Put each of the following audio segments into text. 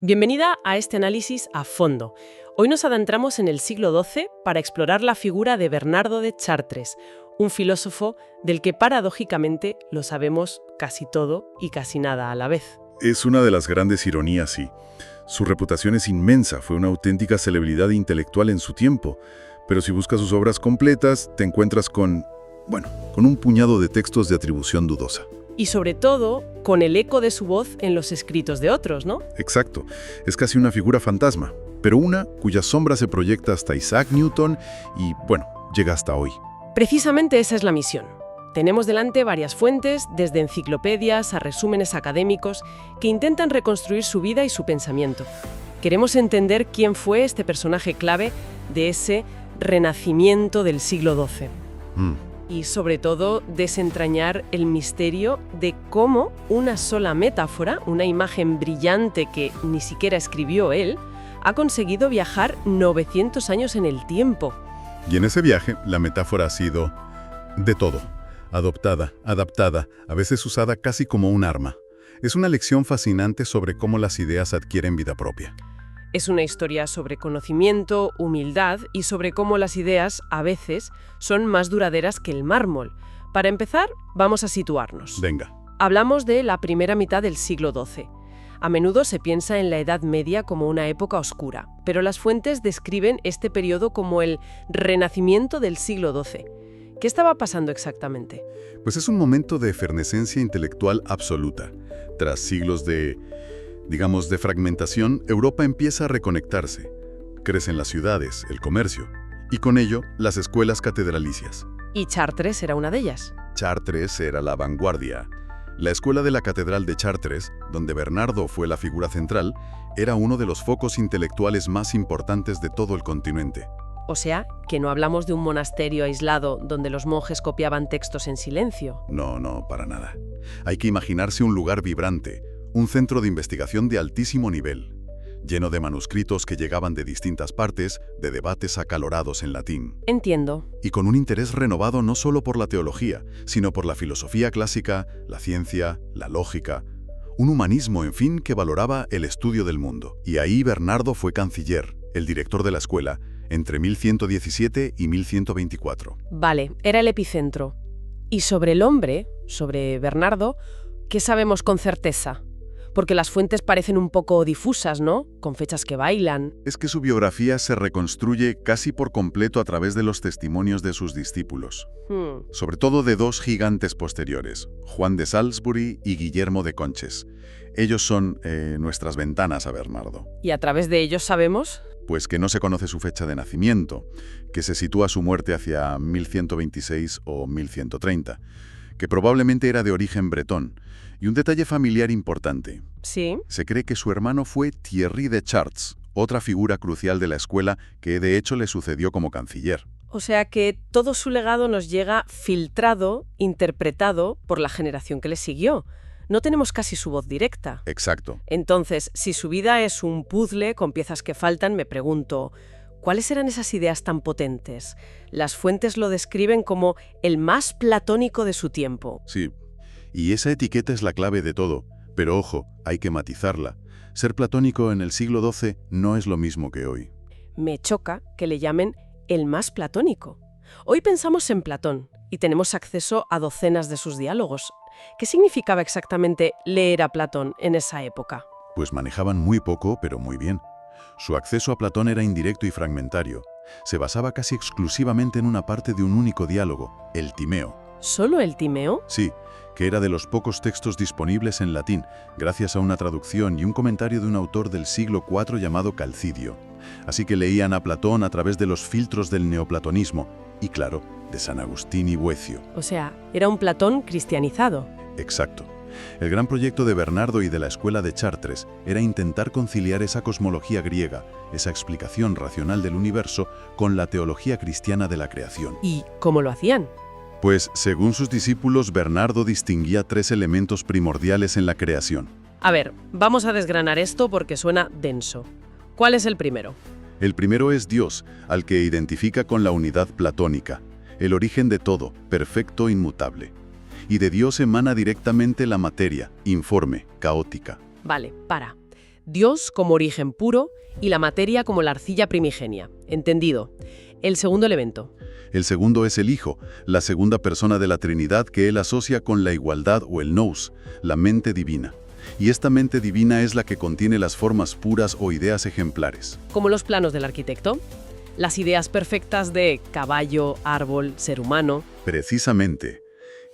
Bienvenida a este análisis a fondo. Hoy nos adentramos en el siglo XII para explorar la figura de Bernardo de Chartres, un filósofo del que paradójicamente lo sabemos casi todo y casi nada a la vez. Es una de las grandes ironías, sí. Su reputación es inmensa, fue una auténtica celebridad intelectual en su tiempo, pero si buscas sus obras completas, te encuentras con un puñado de textos de atribución dudosa. Y sobre todo, con el eco de su voz en los escritos de otros, ¿no? Exacto, es casi una figura fantasma, pero una cuya sombra se proyecta hasta Isaac Newton y, llega hasta hoy. Precisamente esa es la misión. Tenemos delante varias fuentes, desde enciclopedias a resúmenes académicos, que intentan reconstruir su vida y su pensamiento. Queremos entender quién fue este personaje clave de ese renacimiento del siglo XII. Y sobre todo desentrañar el misterio de cómo una sola metáfora, una imagen brillante que ni siquiera escribió él, ha conseguido viajar 900 años en el tiempo. Y en ese viaje, la metáfora ha sido de todo. Adoptada, adaptada, a veces usada casi como un arma. Es una lección fascinante sobre cómo las ideas adquieren vida propia. Es una historia sobre conocimiento, humildad y sobre cómo las ideas, a veces, son más duraderas que el mármol. Para empezar, vamos a situarnos. Venga. Hablamos de la primera mitad del siglo XII. A menudo se piensa en la Edad Media como una época oscura, pero las fuentes describen este periodo como el renacimiento del siglo XII. ¿Qué estaba pasando exactamente? Pues es un momento de efervescencia intelectual absoluta. Tras siglos de fragmentación, Europa empieza a reconectarse. Crecen las ciudades, el comercio, y con ello, las escuelas catedralicias. Y Chartres era una de ellas. Chartres era la vanguardia. La escuela de la Catedral de Chartres, donde Bernardo fue la figura central, era uno de los focos intelectuales más importantes de todo el continente. O sea, que no hablamos de un monasterio aislado donde los monjes copiaban textos en silencio. No, para nada. Hay que imaginarse un lugar vibrante, un centro de investigación de altísimo nivel, lleno de manuscritos que llegaban de distintas partes, de debates acalorados en latín. Entiendo. Y con un interés renovado no solo por la teología, sino por la filosofía clásica, la ciencia, la lógica, un humanismo, en fin, que valoraba el estudio del mundo. Y ahí Bernardo fue canciller, el director de la escuela, entre 1117 y 1124. Vale, era el epicentro. Y sobre el hombre, sobre Bernardo, ¿qué sabemos con certeza? Porque las fuentes parecen un poco difusas, ¿no? Con fechas que bailan. Es que su biografía se reconstruye casi por completo a través de los testimonios de sus discípulos. Sobre todo de dos gigantes posteriores, Juan de Salisbury y Guillermo de Conches. Ellos son nuestras ventanas a Bernardo. ¿Y a través de ellos sabemos? Pues que no se conoce su fecha de nacimiento, que se sitúa su muerte hacia 1126 o 1130, que probablemente era de origen bretón. Y un detalle familiar importante. Sí. Se cree que su hermano fue Thierry de Chartres, otra figura crucial de la escuela que de hecho le sucedió como canciller. O sea que todo su legado nos llega filtrado, interpretado por la generación que le siguió. No tenemos casi su voz directa. Exacto. Entonces, si su vida es un puzzle con piezas que faltan, me pregunto, ¿cuáles eran esas ideas tan potentes? Las fuentes lo describen como el más platónico de su tiempo. Sí, y esa etiqueta es la clave de todo. Pero ojo, hay que matizarla. Ser platónico en el siglo XII no es lo mismo que hoy. Me choca que le llamen el más platónico. Hoy pensamos en Platón y tenemos acceso a docenas de sus diálogos. ¿Qué significaba exactamente leer a Platón en esa época? Pues manejaban muy poco, pero muy bien. Su acceso a Platón era indirecto y fragmentario. Se basaba casi exclusivamente en una parte de un único diálogo, el Timeo. ¿Solo el Timeo? Sí, que era de los pocos textos disponibles en latín, gracias a una traducción y un comentario de un autor del siglo IV llamado Calcidio. Así que leían a Platón a través de los filtros del neoplatonismo y, claro, de San Agustín y Boecio. O sea, era un Platón cristianizado. Exacto. El gran proyecto de Bernardo y de la escuela de Chartres era intentar conciliar esa cosmología griega, esa explicación racional del universo, con la teología cristiana de la creación. ¿Y cómo lo hacían? Pues, según sus discípulos, Bernardo distinguía tres elementos primordiales en la creación. A ver, vamos a desgranar esto porque suena denso. ¿Cuál es el primero? El primero es Dios, al que identifica con la unidad platónica, el origen de todo, perfecto, inmutable. Y de Dios emana directamente la materia, informe, caótica. Vale, para. Dios como origen puro y la materia como la arcilla primigenia. Entendido. El segundo elemento. El segundo es el Hijo, la segunda persona de la Trinidad que él asocia con la igualdad o el nous, la mente divina. Y esta mente divina es la que contiene las formas puras o ideas ejemplares. Como los planos del arquitecto. Las ideas perfectas de caballo, árbol, ser humano. Precisamente.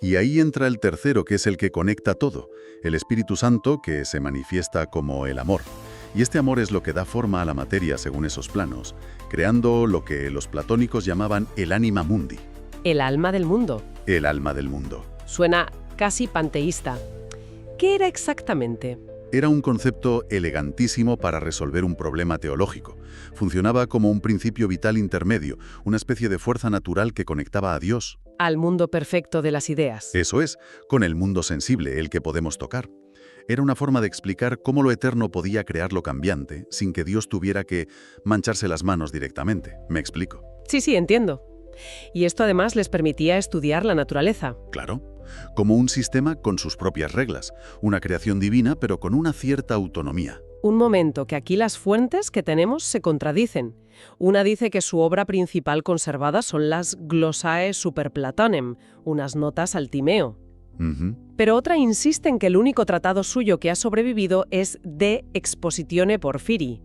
Y ahí entra el tercero, que es el que conecta todo, el Espíritu Santo, que se manifiesta como el amor. Y este amor es lo que da forma a la materia según esos planos, creando lo que los platónicos llamaban el anima mundi. El alma del mundo. El alma del mundo. Suena casi panteísta. ¿Qué era exactamente? Era un concepto elegantísimo para resolver un problema teológico. Funcionaba como un principio vital intermedio, una especie de fuerza natural que conectaba a Dios. Al mundo perfecto de las ideas. Eso es, con el mundo sensible, el que podemos tocar. Era una forma de explicar cómo lo eterno podía crear lo cambiante, sin que Dios tuviera que mancharse las manos directamente. ¿Me explico? Sí, entiendo. Y esto además les permitía estudiar la naturaleza. Claro. Como un sistema con sus propias reglas, una creación divina pero con una cierta autonomía. Un momento, que aquí las fuentes que tenemos se contradicen. Una dice que su obra principal conservada son las Glossae Superplatonem, unas notas al Timeo. Pero otra insiste en que el único tratado suyo que ha sobrevivido es De Expositione Porphyri.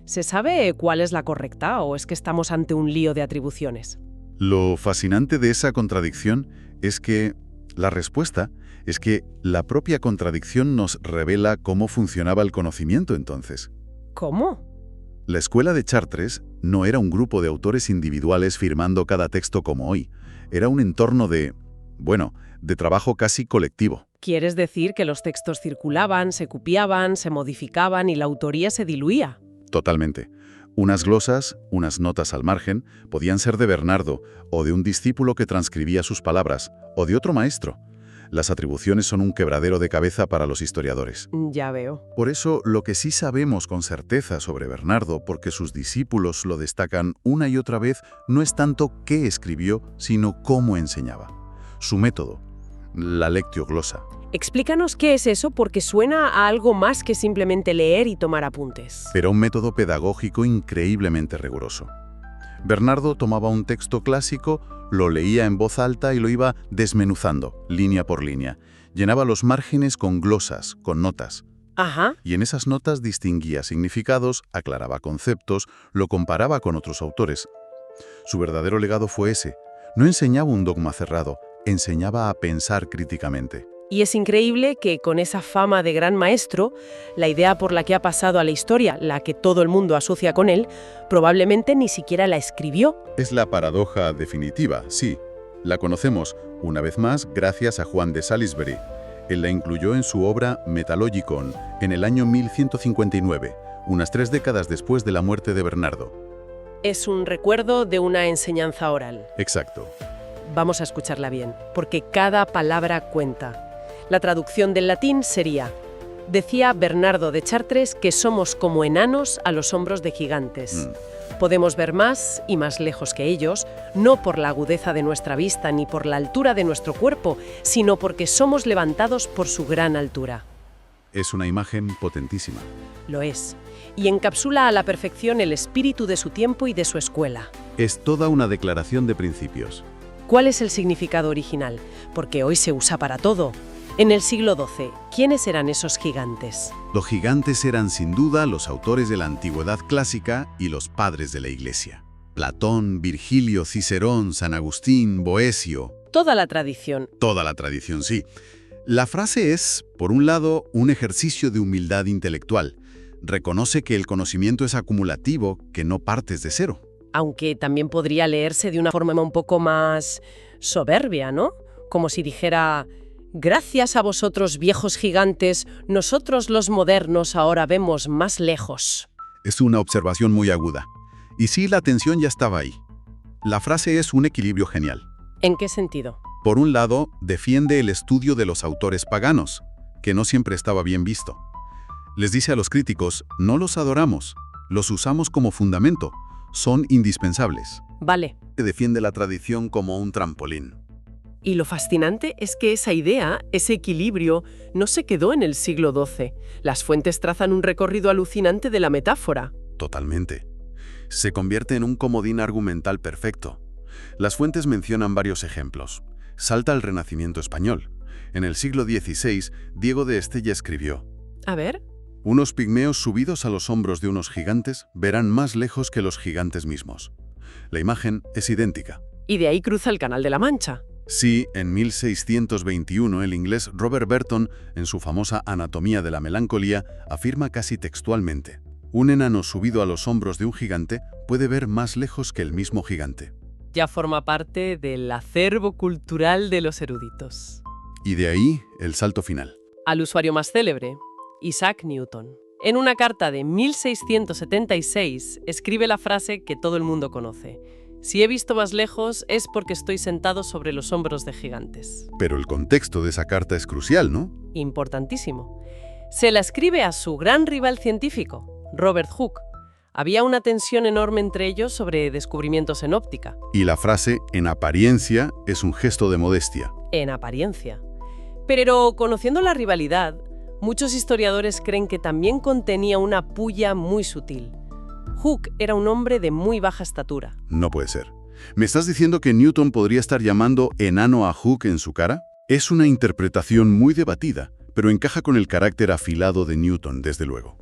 ¿Se sabe cuál es la correcta o es que estamos ante un lío de atribuciones? Lo fascinante de esa contradicción es que la respuesta es que la propia contradicción nos revela cómo funcionaba el conocimiento entonces. ¿Cómo? La escuela de Chartres no era un grupo de autores individuales firmando cada texto como hoy. Era un entorno de trabajo casi colectivo. ¿Quieres decir que los textos circulaban, se copiaban, se modificaban y la autoría se diluía? Totalmente. Unas glosas, unas notas al margen, podían ser de Bernardo, o de un discípulo que transcribía sus palabras, o de otro maestro. Las atribuciones son un quebradero de cabeza para los historiadores. Ya veo. Por eso, lo que sí sabemos con certeza sobre Bernardo, porque sus discípulos lo destacan una y otra vez, no es tanto qué escribió, sino cómo enseñaba. Su método, la lectio glosa. Explícanos qué es eso, porque suena a algo más que simplemente leer y tomar apuntes. Era un método pedagógico increíblemente riguroso. Bernardo tomaba un texto clásico, lo leía en voz alta y lo iba desmenuzando, línea por línea. Llenaba los márgenes con glosas, con notas. Ajá. Y en esas notas distinguía significados, aclaraba conceptos, lo comparaba con otros autores. Su verdadero legado fue ese. No enseñaba un dogma cerrado, enseñaba a pensar críticamente. Y es increíble que con esa fama de gran maestro, la idea por la que ha pasado a la historia, la que todo el mundo asocia con él, probablemente ni siquiera la escribió. Es la paradoja definitiva, sí. La conocemos, una vez más, gracias a Juan de Salisbury. Él la incluyó en su obra Metalogicon, en el año 1159, unas 3 décadas después de la muerte de Bernardo. Es un recuerdo de una enseñanza oral. Exacto. Vamos a escucharla bien, porque cada palabra cuenta. La traducción del latín sería: decía Bernardo de Chartres que somos como enanos a los hombros de gigantes. Podemos ver más y más lejos que ellos, no por la agudeza de nuestra vista ni por la altura de nuestro cuerpo, sino porque somos levantados por su gran altura. Es una imagen potentísima. Lo es, y encapsula a la perfección el espíritu de su tiempo y de su escuela. Es toda una declaración de principios. ¿Cuál es el significado original? Porque hoy se usa para todo. En el siglo XII, ¿quiénes eran esos gigantes? Los gigantes eran sin duda los autores de la antigüedad clásica y los padres de la Iglesia. Platón, Virgilio, Cicerón, San Agustín, Boecio. Toda la tradición. Toda la tradición, sí. La frase es, por un lado, un ejercicio de humildad intelectual. Reconoce que el conocimiento es acumulativo, que no partes de cero. Aunque también podría leerse de una forma un poco más soberbia, ¿no? Como si dijera: gracias a vosotros, viejos gigantes, nosotros los modernos ahora vemos más lejos. Es una observación muy aguda. Y sí, la tensión ya estaba ahí. La frase es un equilibrio genial. ¿En qué sentido? Por un lado, defiende el estudio de los autores paganos, que no siempre estaba bien visto. Les dice a los críticos, no los adoramos, los usamos como fundamento, son indispensables. Vale. Defiende la tradición como un trampolín. Y lo fascinante es que esa idea, ese equilibrio, no se quedó en el siglo XII. Las fuentes trazan un recorrido alucinante de la metáfora. Totalmente. Se convierte en un comodín argumental perfecto. Las fuentes mencionan varios ejemplos. Salta al Renacimiento español. En el siglo XVI, Diego de Estella escribió: A ver. unos pigmeos subidos a los hombros de unos gigantes verán más lejos que los gigantes mismos. La imagen es idéntica. Y de ahí cruza el Canal de la Mancha. Sí, en 1621 el inglés Robert Burton, en su famosa Anatomía de la Melancolía, afirma casi textualmente: un enano subido a los hombros de un gigante puede ver más lejos que el mismo gigante. Ya forma parte del acervo cultural de los eruditos. Y de ahí el salto final. Al usuario más célebre, Isaac Newton. En una carta de 1676 escribe la frase que todo el mundo conoce: si he visto más lejos es porque estoy sentado sobre los hombros de gigantes. Pero el contexto de esa carta es crucial, ¿no? Importantísimo. Se la escribe a su gran rival científico, Robert Hooke. Había una tensión enorme entre ellos sobre descubrimientos en óptica. Y la frase, en apariencia, es un gesto de modestia. En apariencia. Pero conociendo la rivalidad, muchos historiadores creen que también contenía una pulla muy sutil. Hooke era un hombre de muy baja estatura. No puede ser. ¿Me estás diciendo que Newton podría estar llamando enano a Hooke en su cara? Es una interpretación muy debatida, pero encaja con el carácter afilado de Newton, desde luego.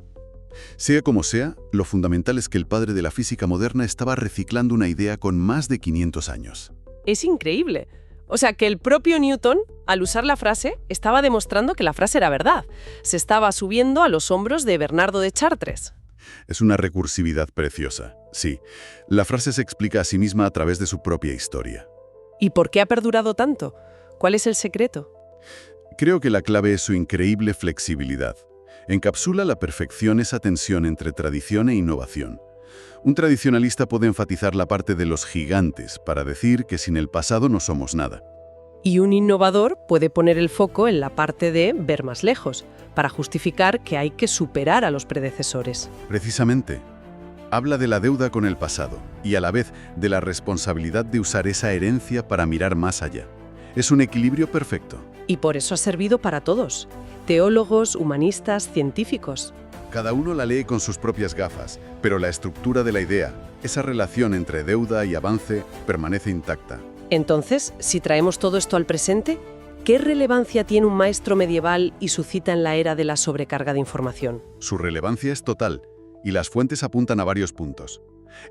Sea como sea, lo fundamental es que el padre de la física moderna estaba reciclando una idea con más de 500 años. Es increíble. O sea, que el propio Newton, al usar la frase, estaba demostrando que la frase era verdad. Se estaba subiendo a los hombros de Bernardo de Chartres. Es una recursividad preciosa. Sí, la frase se explica a sí misma a través de su propia historia. ¿Y por qué ha perdurado tanto? ¿Cuál es el secreto? Creo que la clave es su increíble flexibilidad. Encapsula a la perfección esa tensión entre tradición e innovación. Un tradicionalista puede enfatizar la parte de los gigantes para decir que sin el pasado no somos nada. Y un innovador puede poner el foco en la parte de ver más lejos, para justificar que hay que superar a los predecesores. Precisamente, habla de la deuda con el pasado y a la vez de la responsabilidad de usar esa herencia para mirar más allá. Es un equilibrio perfecto. Y por eso ha servido para todos: teólogos, humanistas, científicos. Cada uno la lee con sus propias gafas, pero la estructura de la idea, esa relación entre deuda y avance, permanece intacta. Entonces, si traemos todo esto al presente, ¿qué relevancia tiene un maestro medieval y su cita en la era de la sobrecarga de información? Su relevancia es total, y las fuentes apuntan a varios puntos.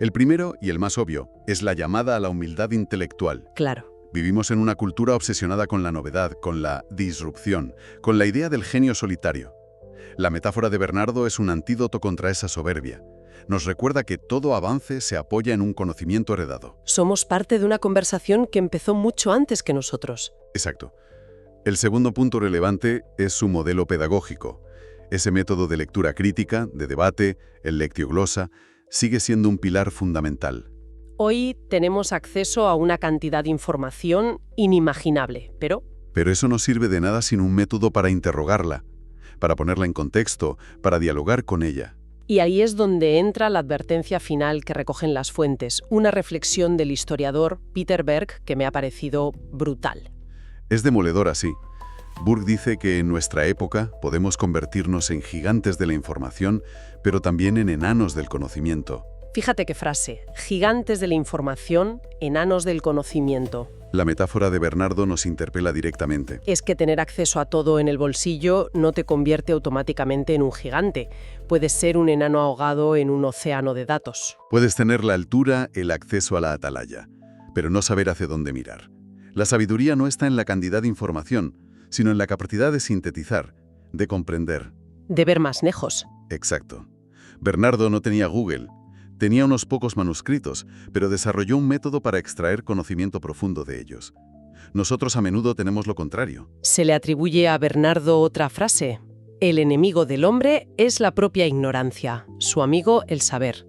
El primero, y el más obvio, es la llamada a la humildad intelectual. Claro. Vivimos en una cultura obsesionada con la novedad, con la disrupción, con la idea del genio solitario. La metáfora de Bernardo es un antídoto contra esa soberbia. Nos recuerda que todo avance se apoya en un conocimiento heredado. Somos parte de una conversación que empezó mucho antes que nosotros. Exacto. El segundo punto relevante es su modelo pedagógico. Ese método de lectura crítica, de debate, el lectioglosa, sigue siendo un pilar fundamental. Hoy tenemos acceso a una cantidad de información inimaginable, pero Pero eso no sirve de nada sin un método para interrogarla, para ponerla en contexto, para dialogar con ella. y ahí es donde entra la advertencia final que recogen las fuentes, una reflexión del historiador Peter Berg que me ha parecido brutal. Es demoledora, sí. Burke dice que en nuestra época podemos convertirnos en gigantes de la información, pero también en enanos del conocimiento. Fíjate qué frase: gigantes de la información, enanos del conocimiento. La metáfora de Bernardo nos interpela directamente. Es que tener acceso a todo en el bolsillo no te convierte automáticamente en un gigante. Puedes ser un enano ahogado en un océano de datos. Puedes tener la altura, el acceso a la atalaya, pero no saber hacia dónde mirar. La sabiduría no está en la cantidad de información, sino en la capacidad de sintetizar, de comprender. De ver más lejos. Exacto. Bernardo no tenía Google. Tenía unos pocos manuscritos, pero desarrolló un método para extraer conocimiento profundo de ellos. Nosotros a menudo tenemos lo contrario. Se le atribuye a Bernardo otra frase: el enemigo del hombre es la propia ignorancia, su amigo el saber.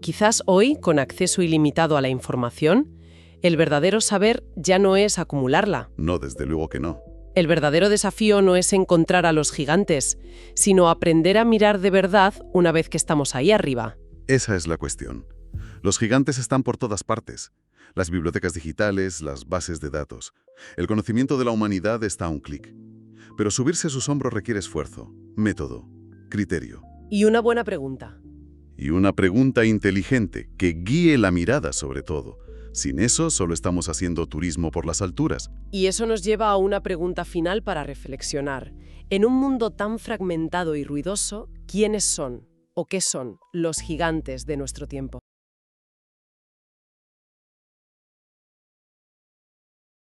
Quizás hoy, con acceso ilimitado a la información, el verdadero saber ya no es acumularla. No, desde luego que no. El verdadero desafío no es encontrar a los gigantes, sino aprender a mirar de verdad una vez que estamos ahí arriba. Esa es la cuestión. Los gigantes están por todas partes. Las bibliotecas digitales, las bases de datos. El conocimiento de la humanidad está a un clic. Pero subirse a sus hombros requiere esfuerzo, método, criterio. Y una buena pregunta. Y una pregunta inteligente, que guíe la mirada sobre todo. Sin eso, solo estamos haciendo turismo por las alturas. Y eso nos lleva a una pregunta final para reflexionar. En un mundo tan fragmentado y ruidoso, ¿quiénes son o qué son los gigantes de nuestro tiempo?